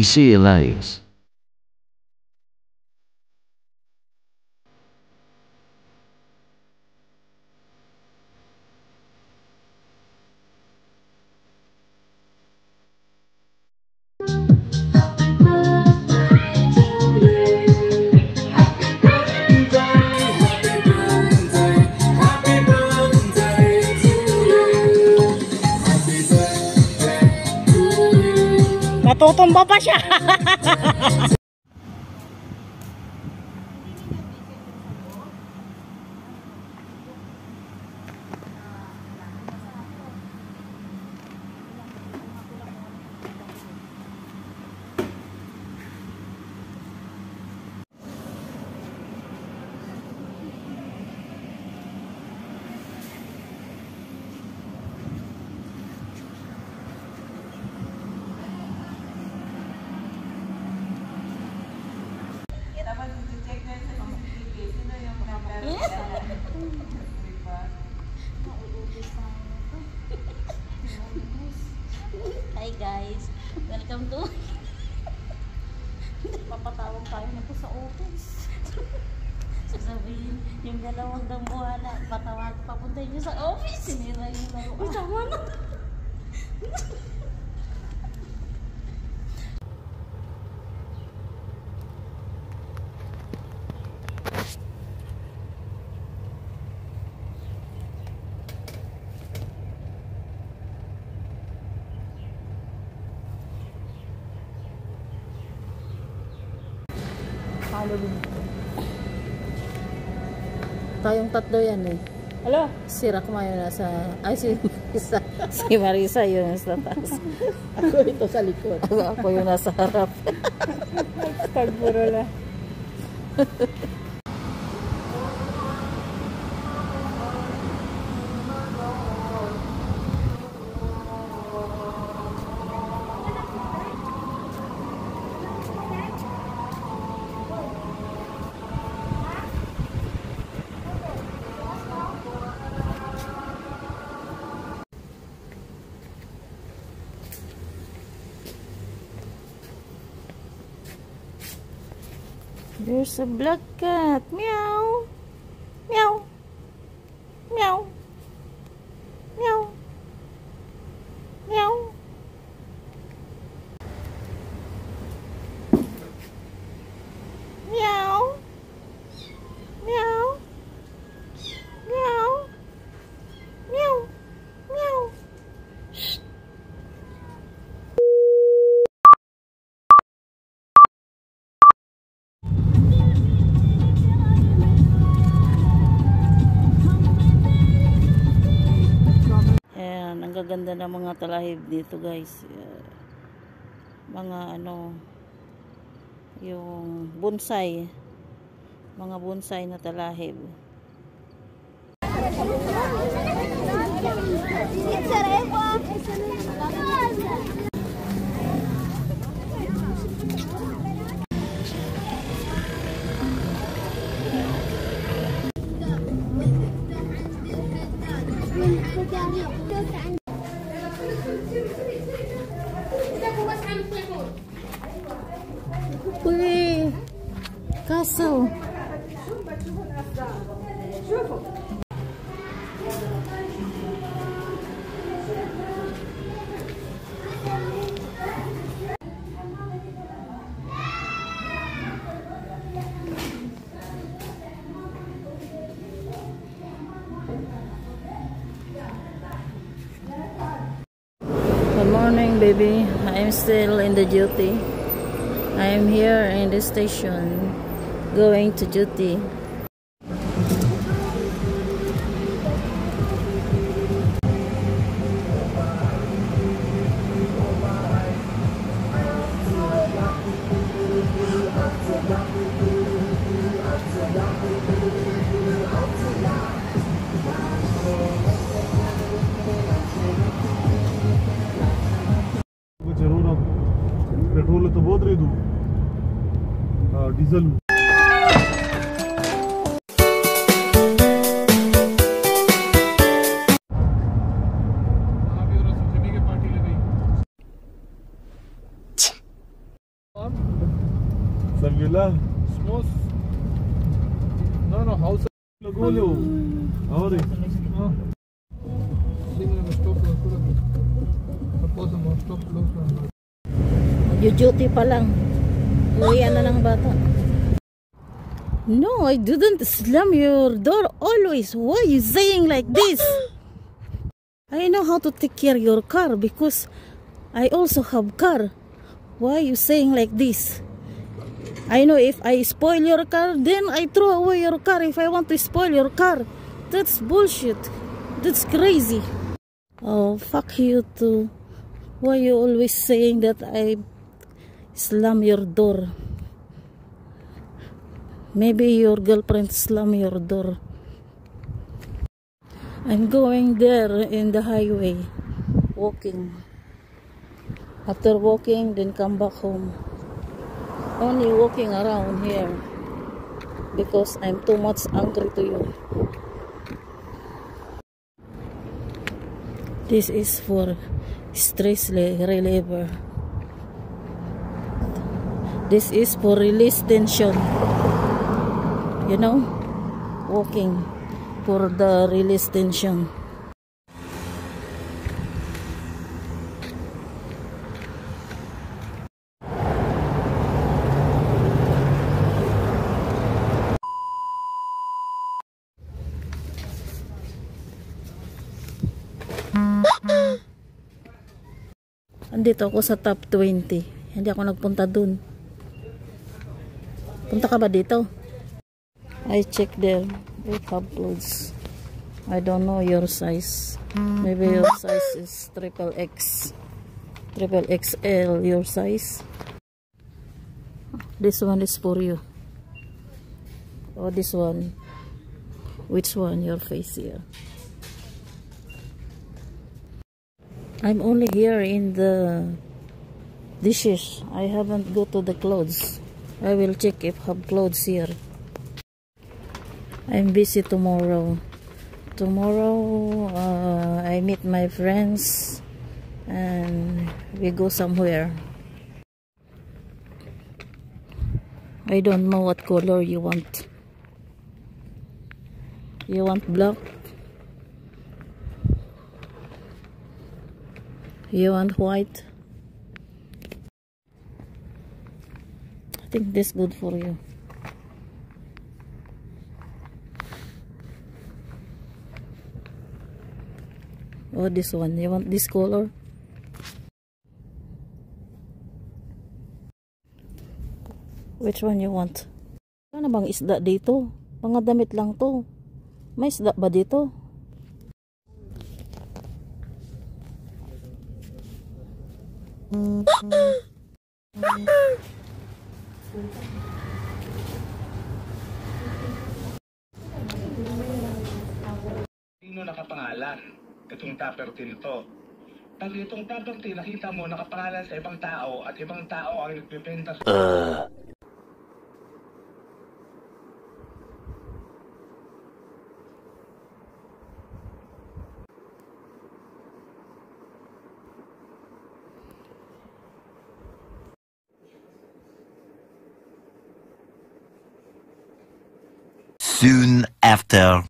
DCLAs. Natutumba pa siya. Hi guys, welcome to papatawag tayo na po sa office. Sasabihin yung dalawang dambuhala, patawag, papunta nyo sa office. Sinira yung laro. Ay, tama na. Tayong tatlo yan eh. Hello? Si Rakma yun nasa... Ay, si Marisa. Si Marisa yun nasa taas. Ako ito sa likod. Ako yun nasa harap. Pagpuro lang. There's a black cat. Meow. Meow. Meow. Meow. Meow. Meow. Meow. Meow. Meow. Meow. Shh. Ang gaganda ng mga talahib dito guys. Mga ano, yung bonsai, mga bonsai na talahib. Uy! Kaso. Good morning, baby. I'm still in the duty. I'm here in the station going to duty. Petrol तो बहुत रही diesel Savila. Smos. No, house. Lagulio. Ahora. Hindi mo na stop lang. Tapos mo stop lang. Duty pa lang. Uwian na ng bata. No, I didn't slam your door always. Why you saying like this? I know how to take care of your car because I also have car. Why you saying like this? I know if I spoil your car, then I throw away your car if I want to spoil your car. That's bullshit. That's crazy. Oh, fuck you too. Why you always saying that I slam your door? Maybe your girlfriend slam your door. I'm going there in the highway, walking. After walking, then come back home. Only walking around here because I'm too much angry to you. This is for stress reliever. This is for release tension. You know, walking for the release tension. Andito ako sa top 20. Hindi ako nagpunta dun. Punta ka ba dito? I check there. They have clothes. I don't know your size. Maybe your size is triple X. Triple XL your size. This one is for you. Oh, this one. Which one? Your face here. I'm only here in the dishes. I haven't go to the clothes. I will check if have clothes here. I'm busy tomorrow. Tomorrow I meet my friends and we go somewhere. I don't know what color you want. You want black? You want white? I think this is good for you. Oh, this one. You want this color? Which one you want? Ano bang isda dito? Mga damit lang to. May isda ba dito? Sino nakapangalan? Itong property nito. Pag itong property nakita mo nakapangalan sa ibang tao at ibang tao ang nagbebenta sa Soon after.